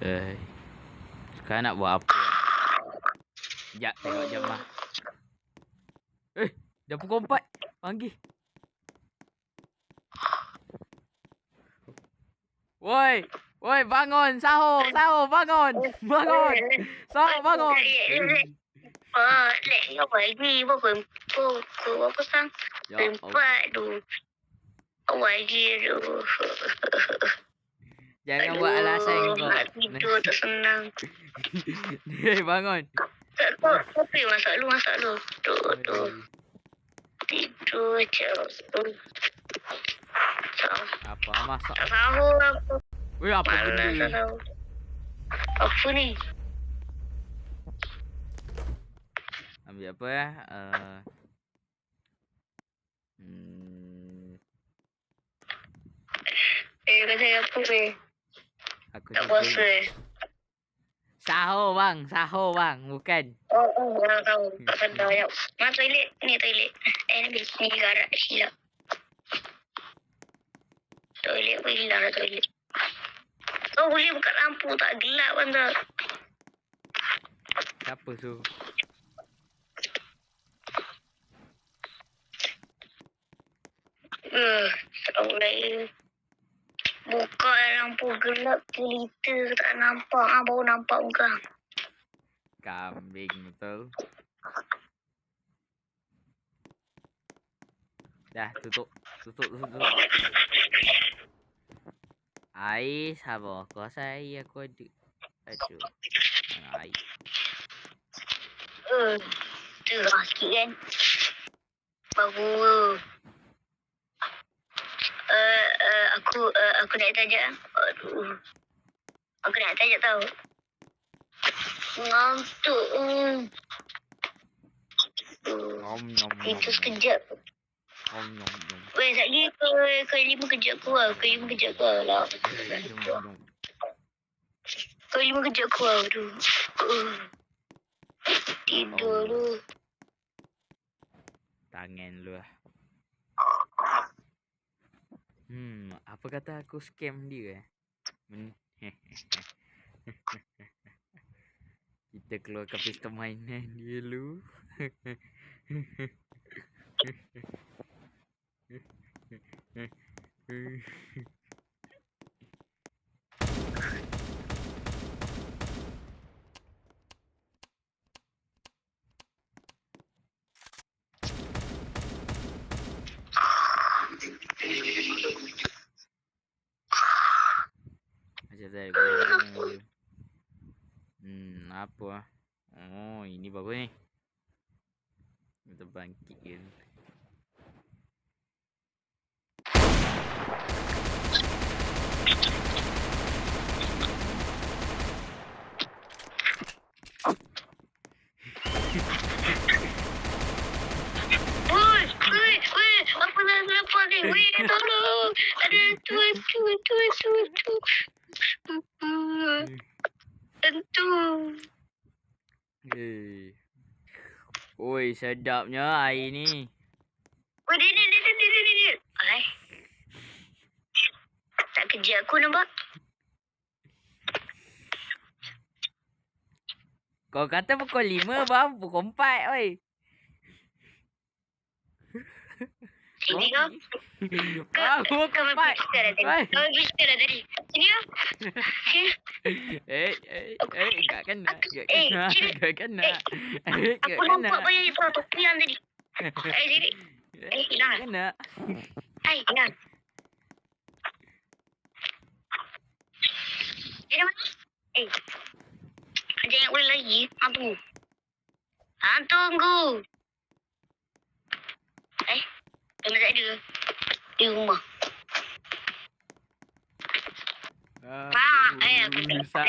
Eh, sekarang nak buat apa? Sekejap tengok jam lah. Dah pukul 4. Panggil. Woi, woi bangun, sahur, bangun. Bangun. Sahur bangun. Lek kau pagi pukul apa sang? Ya Allah. Empat tu. Pagi tu. Jangan buat alasan kau. Nak tidur tak senang. Bangun. Kopi masak lu. Tu. Tidur je. Apa masak? Tak sahur aku. Weh, apa benda? Tak sahur. Apa ni? Ambil apa ya? Kata apa Aku tak suka. puasa Sahur bang, bukan. Orang tahu. Tak sedar. Mana toilet? Ni toilet. Ni garak silap. Toilet pun hilang dah toilet. Kau boleh buka lampu tak gelap kan tak? Siapa suruh? Tak boleh. Buka lampu gelap gelita tak nampak. Baru nampak buka. Kambing betul. Dah tutup. Air sabar. Kau rasa air aku ada. Aduh. Air. Tu lah sikit kan. Baru. Aku nak tajak. Aduh. Aku nak tajak tau. Ngantuk. Itu sekejap. Weh, sekejap lagi ke 5 kejap keluar. Ke 5 kejap keluar lah. Ke 5 kejap keluar tu. Tidur tu. Tangan lu lah. Apa kata aku scam dia? Kita keluarkan pistol mainan dia lu. Macam saya apa? Oh, ini bagus ni. Kita bangkitkan. Apa ni? Weh, tolong. Ada tu. Tentu. Oi, sedapnya air ni. Weh, dia. Alai. Tak kerja aku nampak. Kau kata pukul 5 bang, pukul 4 oi. Sini kau. Pukul 4. Kau bisa dah tadi. Sini kau. Enggak kena. Aku nampak banyak topi yang tadi. Sini. Hilang. Kena. Hilang. Dia mana? Jangan boleh lagi. Tunggu. Tunggu tak ada. Di rumah. Aku tak.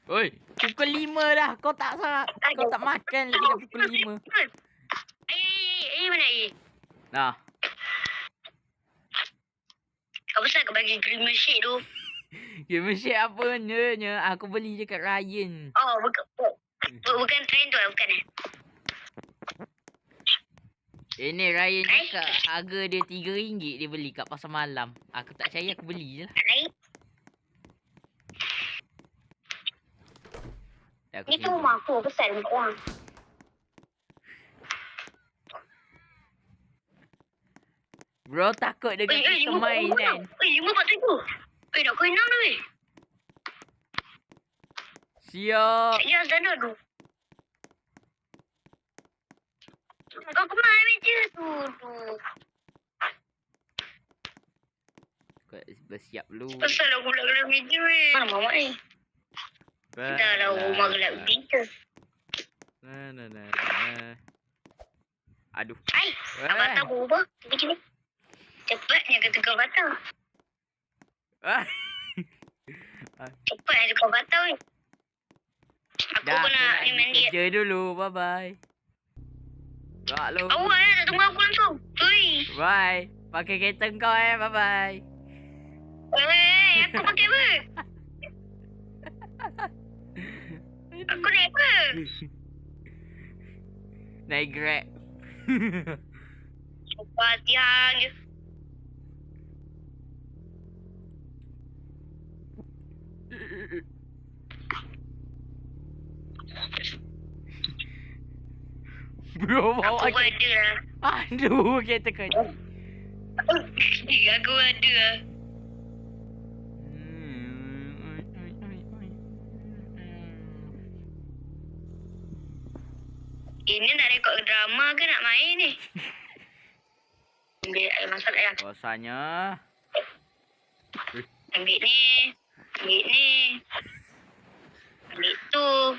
Oi, pukul 5 dah. Kau tak makan lagi dah pukul 5. Mana air? Nah. Apa pasal kau bagi cream shake tu? Cream shake apa nya? Aku beli je kat Ryan. Bukan trend tu bukan Ini Ryan cakap harga dia RM3 dia beli kat pasar malam. Aku tak percaya, aku beli je lah. Dah, aku Ni tu sini. rumah aku. Pesan korang. Bro takut dengan sistem main kan. 547. Nak kau 6 dah weh. Siap. Ya, dah nak tu. Kau kemana meja tu? Kau bersiap dulu. Pasal aku nak gelap meja weh. Mana mamak ni? Dah lah rumah gelap meja. Nah. Aduh. Hai, avatar berubah. Cuba. Cepatnya kata kau avatar. Cepatnya kau avatar weh. Aku Dah, pun nak ni mandi. kerja dulu. Bye-bye. Gerak lu. Awak tak tunggu aku langsung. Ui. Bye. Pakai kereta kau bye-bye. Weh, aku pakai apa? Aku naik apa? Naik Grab. Sumpah tiang je. Bro, bawa Aku ada lah. Aduh, kereta kau. Aku ada lah. Ini nak rekod drama ke nak main ni? Ambil air masak ya. Rasanya. Ambil ni. Ambil ni. Ambil tu.